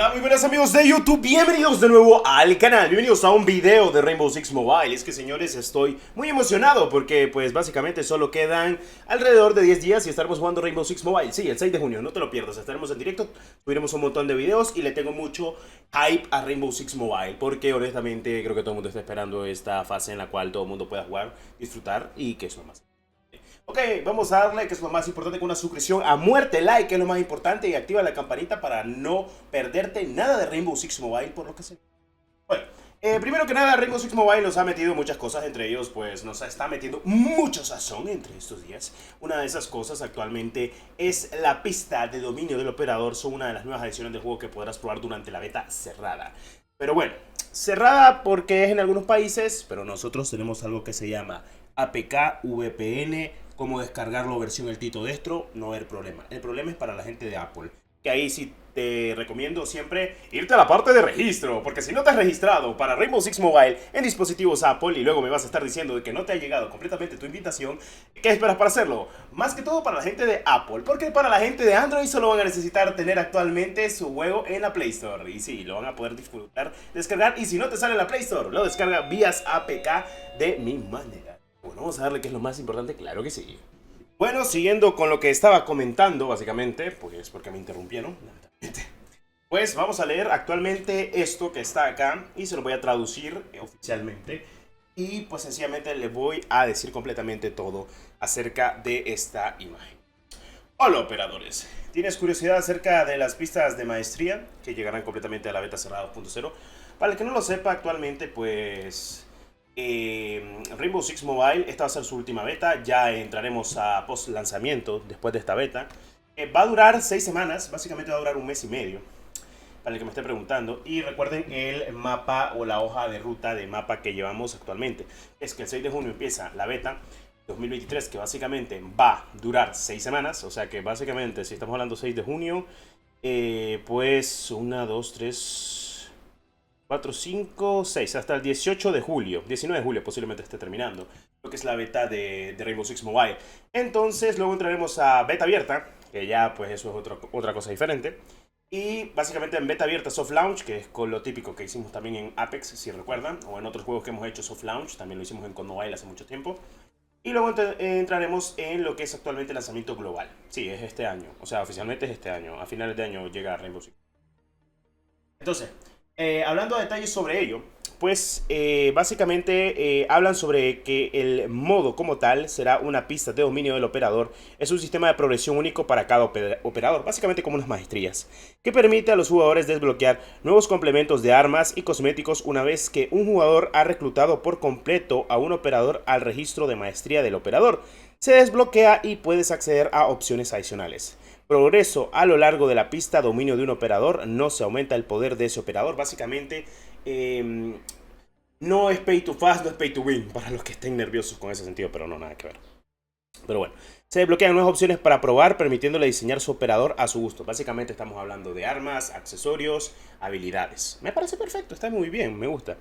Hola, muy buenas amigos de YouTube, bienvenidos de nuevo al canal, bienvenidos a un video de Rainbow Six Mobile. Es que señores, estoy muy emocionado porque pues básicamente solo quedan alrededor de 10 días y estaremos jugando Rainbow Six Mobile. Sí, el 6 de junio, no te lo pierdas, estaremos en directo, subiremos un montón de videos y le tengo mucho hype a Rainbow Six Mobile porque honestamente creo que todo el mundo está esperando esta fase en la cual todo el mundo pueda jugar, disfrutar y que es lo más. Ok, vamos a darle, que es lo más importante, con una suscripción a muerte, like, que es lo más importante, y activa la campanita para no perderte nada de Rainbow Six Mobile, por lo que sé. Bueno, primero que nada, Rainbow Six Mobile nos ha metido muchas cosas, entre ellos, pues nos está metiendo mucho sazón entre estos días. Una de esas cosas actualmente es la pista de dominio del operador, son una de las nuevas adiciones del juego que podrás probar durante la beta cerrada. Pero bueno, cerrada porque es en algunos países, pero nosotros tenemos algo que se llama APK VPN. Cómo descargarlo versión el Tito Destro, no va a haber problema. El problema es para la gente de Apple, que ahí sí te recomiendo siempre irte a la parte de registro, porque si no te has registrado para Rainbow Six Mobile en dispositivos Apple y luego me vas a estar diciendo de que no te ha llegado completamente tu invitación, ¿qué esperas para hacerlo? Más que todo para la gente de Apple, porque para la gente de Android solo van a necesitar tener actualmente su juego en la Play Store, y sí, lo van a poder disfrutar, descargar, y si no te sale en la Play Store, lo descarga vía APK de mi manera. Bueno, vamos a darle que es lo más importante, claro que sí. Bueno, siguiendo con lo que estaba comentando, básicamente, pues porque me interrumpieron, pues vamos a leer actualmente esto que está acá y se lo voy a traducir oficialmente. Y pues sencillamente le voy a decir completamente todo acerca de esta imagen. Hola operadores, ¿tienes curiosidad acerca de las pistas de maestría que llegarán completamente a la beta cerrada 2.0? Para el que no lo sepa, actualmente pues Rainbow Six Mobile, esta va a ser su última beta, ya entraremos a post lanzamiento después de esta beta. Va a durar 6 semanas, básicamente va a durar un mes y medio, para el que me esté preguntando. Y recuerden el mapa o la hoja de ruta de mapa que llevamos actualmente. Es que el 6 de junio empieza la beta 2023, que básicamente va a durar 6 semanas. O sea que básicamente, si estamos hablando 6 de junio, pues 1, 2, 3... 4, 5, 6, hasta el 18 de julio, 19 de julio posiblemente esté terminando, lo que es la beta de Rainbow Six Mobile. Entonces luego entraremos a beta abierta, que ya pues eso es otra cosa diferente. Y básicamente en beta abierta soft launch, que es con lo típico que hicimos también en Apex, si recuerdan, o en otros juegos que hemos hecho soft launch, también lo hicimos en COD Mobile hace mucho tiempo. Y luego entraremos en lo que es actualmente el lanzamiento global. Sí, es este año, o sea, oficialmente es este año, a finales de año llega Rainbow Six. Entonces, hablando de detalles sobre ello, pues básicamente hablan sobre que el modo como tal será una pista de dominio del operador. Es un sistema de progresión único para cada operador, básicamente como unas maestrías, que permite a los jugadores desbloquear nuevos complementos de armas y cosméticos una vez que un jugador ha reclutado por completo a un operador al registro de maestría del operador. Se desbloquea y puedes acceder a opciones adicionales. Progreso a lo largo de la pista, dominio de un operador, no se aumenta el poder de ese operador. Básicamente, no es pay to fast, no es pay to win, para los que estén nerviosos con ese sentido, pero no, nada que ver. Pero bueno, se desbloquean nuevas opciones para probar, permitiéndole diseñar su operador a su gusto. Básicamente estamos hablando de armas, accesorios, habilidades. Me parece perfecto, está muy bien, me gusta.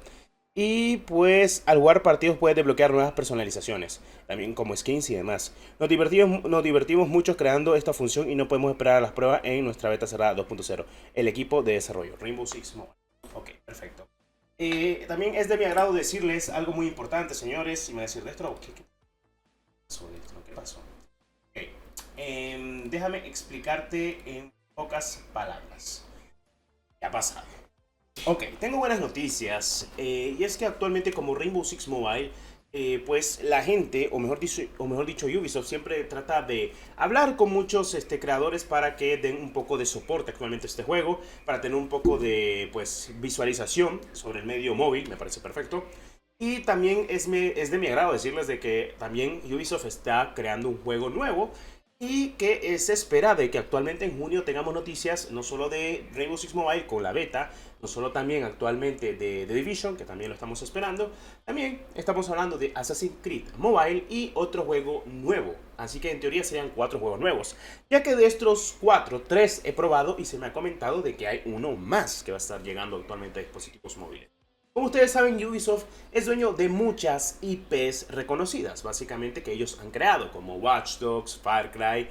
Y pues al jugar partidos puedes desbloquear nuevas personalizaciones, también como skins y demás. Nos divertimos mucho creando esta función y no podemos esperar a las pruebas en nuestra beta cerrada 2.0. El equipo de desarrollo, Rainbow Six Mobile. Ok, perfecto. También es de mi agrado decirles algo muy importante, señores. Y me decir, Destro, ¿qué pasó, Destro? ¿Qué pasó? Ok, déjame explicarte en pocas palabras. ¿Qué ha pasado? Ok, tengo buenas noticias, y es que actualmente como Rainbow Six Mobile, pues la gente, o mejor dicho Ubisoft, siempre trata de hablar con muchos creadores para que den un poco de soporte actualmente a este juego, para tener un poco de pues visualización sobre el medio móvil, me parece perfecto. Y también es de mi agrado decirles de que también Ubisoft está creando un juego nuevo y que se espera de que actualmente en junio tengamos noticias no solo de Rainbow Six Mobile con la beta, no solo también actualmente de The Division, que también lo estamos esperando, también estamos hablando de Assassin's Creed Mobile y otro juego nuevo. Así que en teoría serían 4 juegos nuevos, ya que de estos 4, 3 he probado y se me ha comentado de que hay uno más que va a estar llegando actualmente a dispositivos móviles. Como ustedes saben, Ubisoft es dueño de muchas IPs reconocidas, básicamente que ellos han creado, como Watch Dogs, Far Cry,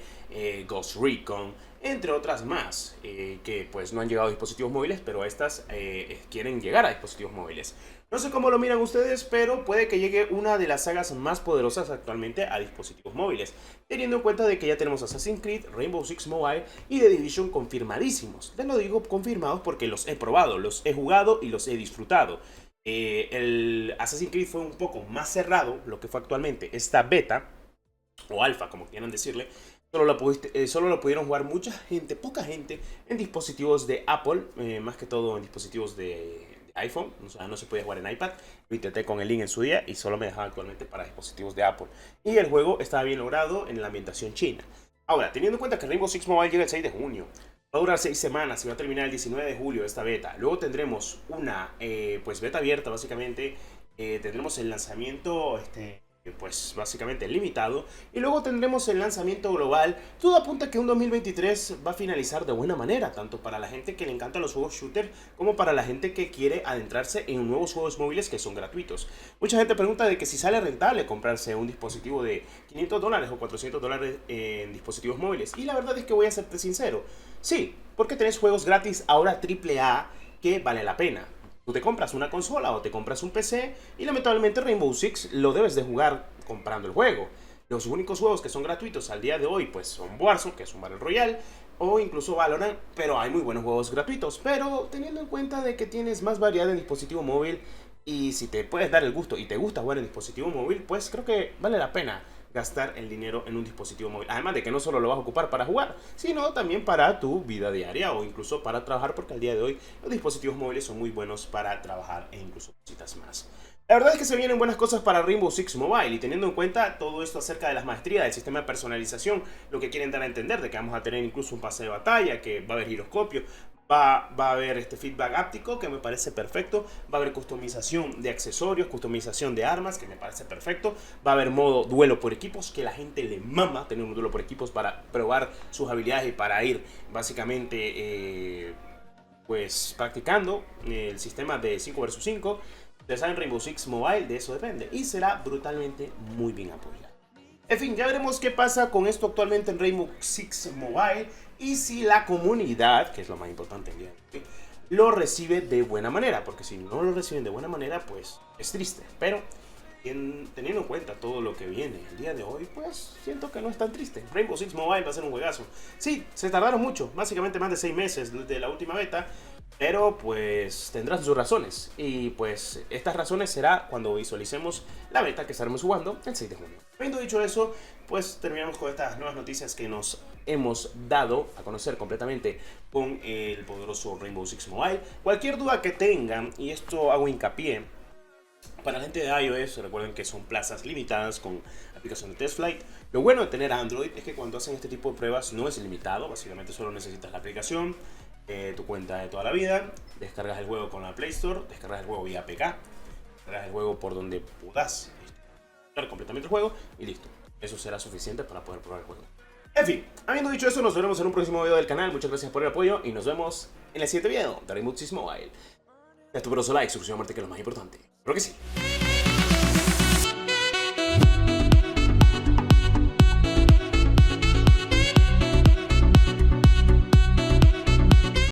Ghost Recon, entre otras más, que pues no han llegado a dispositivos móviles, pero estas quieren llegar a dispositivos móviles. No sé cómo lo miran ustedes, pero puede que llegue una de las sagas más poderosas actualmente a dispositivos móviles, teniendo en cuenta de que ya tenemos Assassin's Creed, Rainbow Six Mobile y The Division confirmadísimos. Les lo digo confirmados porque los he probado, los he jugado y los he disfrutado. El Assassin's Creed fue un poco más cerrado, lo que fue actualmente esta beta, o alfa, como quieran decirle. Solo lo pudieron jugar mucha gente, poca gente, en dispositivos de Apple, más que todo en dispositivos de iPhone. O sea, no se podía jugar en iPad. Lo intenté con el link en su día y solo me dejaba actualmente para dispositivos de Apple. Y el juego estaba bien logrado en la ambientación china. Ahora, teniendo en cuenta que Rainbow Six Mobile llega el 6 de junio, va a durar 6 semanas y va a terminar el 19 de julio esta beta. Luego tendremos una pues beta abierta, básicamente. Tendremos el lanzamiento pues básicamente limitado, y luego tendremos el lanzamiento global. Todo apunta que un 2023 va a finalizar de buena manera, tanto para la gente que le encantan los juegos shooter como para la gente que quiere adentrarse en nuevos juegos móviles que son gratuitos. Mucha gente pregunta de que si sale rentable comprarse un dispositivo de $500 o $400 en dispositivos móviles, y la verdad es que voy a serte sincero, sí, porque tenés juegos gratis ahora AAA que vale la pena. Tú te compras una consola o te compras un PC y lamentablemente Rainbow Six lo debes de jugar comprando el juego. Los únicos juegos que son gratuitos al día de hoy pues son Warzone, que es un Battle Royale, o incluso Valorant, pero hay muy buenos juegos gratuitos. Pero teniendo en cuenta de que tienes más variedad en dispositivo móvil, y si te puedes dar el gusto y te gusta jugar en dispositivo móvil, pues creo que vale la pena gastar el dinero en un dispositivo móvil. Además de que no solo lo vas a ocupar para jugar, sino también para tu vida diaria o incluso para trabajar, porque al día de hoy los dispositivos móviles son muy buenos para trabajar e incluso cositas más. La verdad es que se vienen buenas cosas para Rainbow Six Mobile, y teniendo en cuenta todo esto acerca de las maestrías del sistema de personalización, lo que quieren dar a entender de que vamos a tener incluso un pase de batalla, que va a haber giroscopio, va a haber este feedback áptico, que me parece perfecto. Va a haber customización de accesorios, customización de armas, que me parece perfecto. Va a haber modo duelo por equipos, que la gente le mama tener un duelo por equipos para probar sus habilidades y para ir básicamente pues practicando el sistema de 5 vs 5. Ustedes saben, Rainbow Six Mobile de eso depende y será brutalmente muy bien apoyado. En fin, ya veremos qué pasa con esto actualmente en Rainbow Six Mobile y si la comunidad, que es lo más importante en día de hoy, lo recibe de buena manera, porque si no lo reciben de buena manera, pues es triste. Pero teniendo en cuenta todo lo que viene el día de hoy, pues siento que no es tan triste. Rainbow Six Mobile va a ser un juegazo. Sí, se tardaron mucho, básicamente más de 6 meses desde la última beta, pero pues tendrán sus razones. Y pues estas razones será cuando visualicemos la beta que estaremos jugando el 6 de junio. Habiendo dicho eso, pues terminamos con estas nuevas noticias que nos hemos dado a conocer completamente con el poderoso Rainbow Six Mobile. Cualquier duda que tengan, y esto hago hincapié, para la gente de iOS, recuerden que son plazas limitadas con aplicación de TestFlight. Lo bueno de tener Android es que cuando hacen este tipo de pruebas no es ilimitado, básicamente solo necesitas la aplicación, tu cuenta de toda la vida, descargas el juego con la Play Store, descargas el juego vía APK, descargas el juego por donde puedas instalar completamente el juego y listo. Eso será suficiente para poder probar el juego. En fin, habiendo dicho eso, nos veremos en un próximo video del canal. Muchas gracias por el apoyo y nos vemos en el siguiente video de Rainbow Six Mobile. Tu poderoso like, suscripción, muerte, que es lo más importante. Creo que sí.